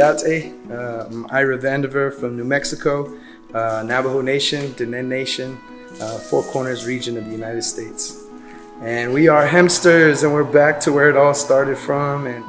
Date. I'm Ira Vandever from New Mexico, Navajo Nation, Diné Nation, Four Corners region of the United States. And we are Hempsters, and we're back to where it all started from. And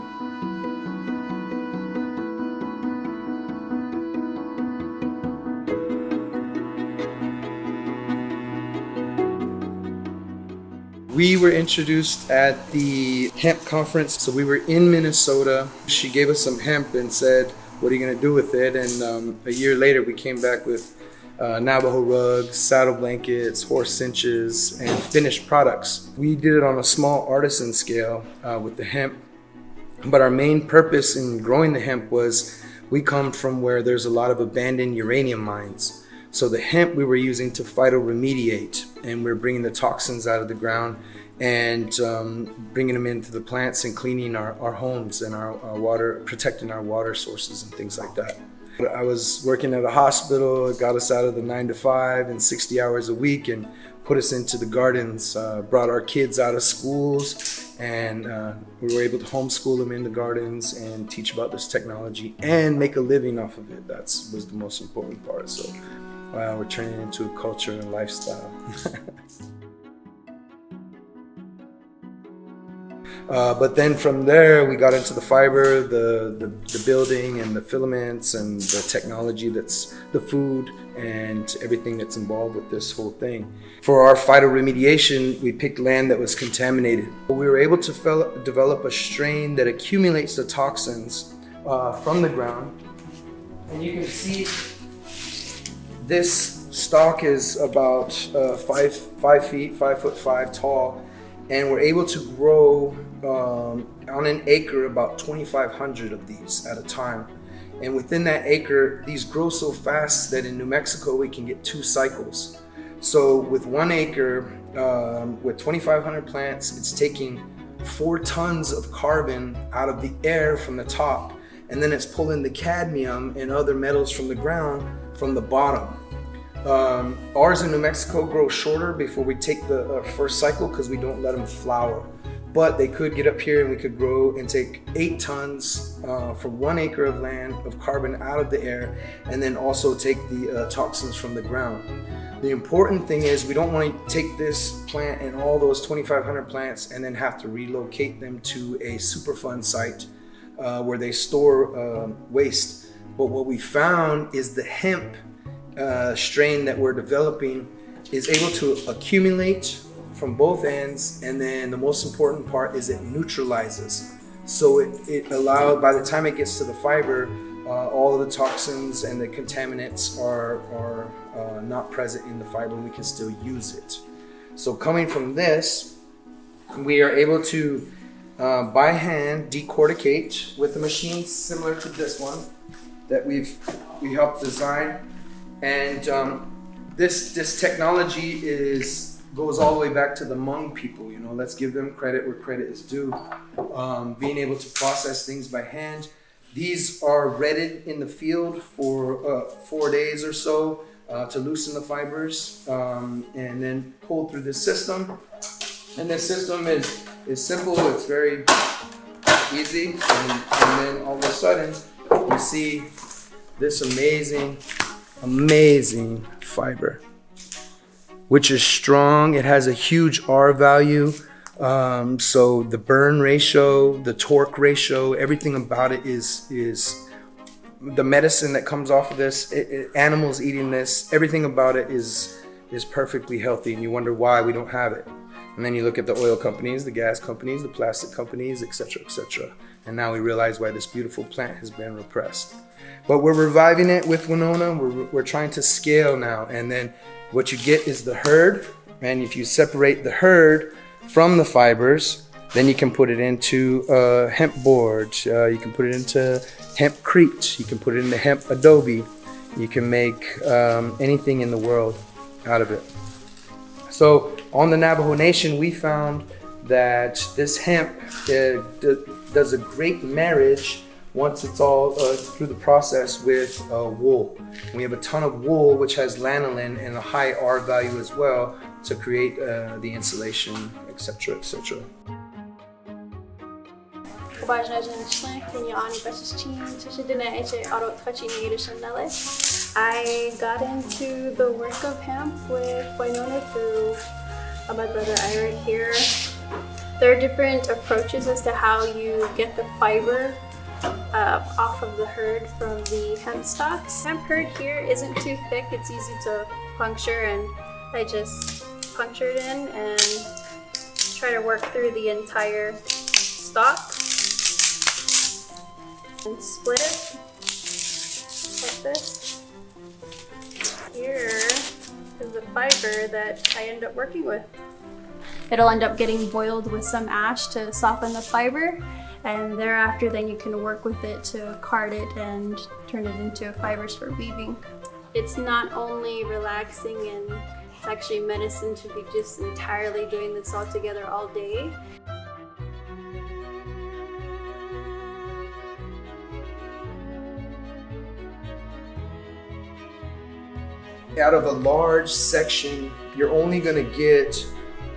we were introduced at the hemp conference. So we were in Minnesota. She gave us some hemp and said, what are you going to do with it? And a year later, we came back with Navajo rugs, saddle blankets, horse cinches, and finished products. We did it on a small artisan scale with the hemp. But our main purpose in growing the hemp was we come from where there's a lot of abandoned uranium mines. So the hemp we were using to phytoremediate, and we're bringing the toxins out of the ground and bringing them into the plants and cleaning our homes and our water, protecting our water sources and things like that. I was working at a hospital. It got us out of the 9 to 5 and 60 hours a week and put us into the gardens, brought our kids out of schools, and we were able to homeschool them in the gardens and teach about this technology and make a living off of it. That was the most important part. So we're turning it into a culture and a lifestyle. But then from there, we got into the fiber, the building and the filaments and the technology that's the food and everything that's involved with this whole thing. For our phytoremediation, we picked land that was contaminated. We were able to develop a strain that accumulates the toxins from the ground. And you can see this stalk is about 5 feet, 5'5" tall. And we're able to grow on an acre about 2,500 of these at a time. And within that acre, these grow so fast that in New Mexico, we can get 2 cycles. So with 1 acre, with 2,500 plants, it's taking 4 tons of carbon out of the air from the top. And then it's pulling the cadmium and other metals from the ground from the bottom. Ours in New Mexico grow shorter before we take the first cycle because we don't let them flower. But they could get up here and we could grow and take 8 tons from 1 acre of land of carbon out of the air, and then also take the toxins from the ground. The important thing is we don't want to take this plant and all those 2,500 plants and then have to relocate them to a Superfund site where they store waste. But what we found is the hemp strain that we're developing is able to accumulate from both ends, and then the most important part is it neutralizes. So it allowed, by the time it gets to the fiber, all of the toxins and the contaminants are not present in the fiber, and we can still use it. So coming from this, we are able to by hand decorticate with a machine similar to this one that we helped design. And this technology goes all the way back to the Hmong people. You know, let's give them credit where credit is due. Being able to process things by hand. These are retted in the field for 4 days or so to loosen the fibers, and then pulled through this system. And this system is simple. It's very easy, and then all of a sudden you see this amazing fiber, which is strong. It has a huge R value. So the burn ratio, the torque ratio, everything about it is the medicine that comes off of this, animals eating this, everything about it is perfectly healthy. And you wonder why we don't have it. And then you look at the oil companies, the gas companies, the plastic companies, etc., etc. And now we realize why this beautiful plant has been repressed. But we're reviving it with Winona. We're trying to scale now. And then what you get is the hurd. And if you separate the hurd from the fibers, then you can put it into hemp board. You can put it into hempcrete. You can put it into hemp adobe. You can make anything in the world out of it. So on the Navajo Nation, we found that this hemp does a great marriage once it's all through the process with wool. We have a ton of wool which has lanolin and a high R value as well to create the insulation, etc., etc. Poważna gente, nie ani bezczyn, co się Diné I got into the work of hemp with Winona through my brother Ira here. There are different approaches as to how you get the fiber off of the herd from the hemp stalks. Hemp herd here isn't too thick, it's easy to puncture, and I just puncture it in and try to work through the entire stalk and split it like this. Here is the fiber that I end up working with. It'll end up getting boiled with some ash to soften the fiber, and thereafter then you can work with it to card it and turn it into fibers for weaving. It's not only relaxing, and it's actually medicine to be just entirely doing this all together all day. Out of a large section, you're only going to get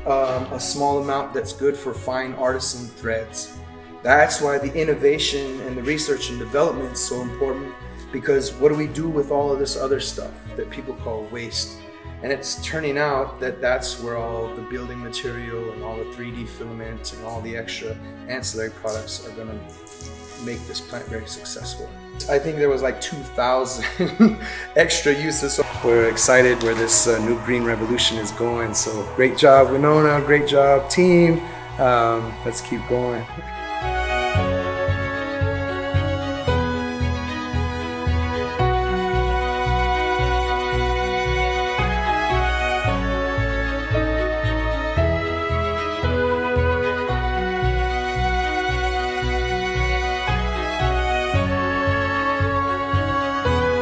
a small amount that's good for fine artisan threads. That's why the innovation and the research and development is so important, because what do we do with all of this other stuff that people call waste? And it's turning out that that's where all the building material and all the 3D filament and all the extra ancillary products are going to make this plant very successful. I think there was like 2,000 extra uses. So we're excited where this new green revolution is going. So great job, Winona. Great job, team. Let's keep going.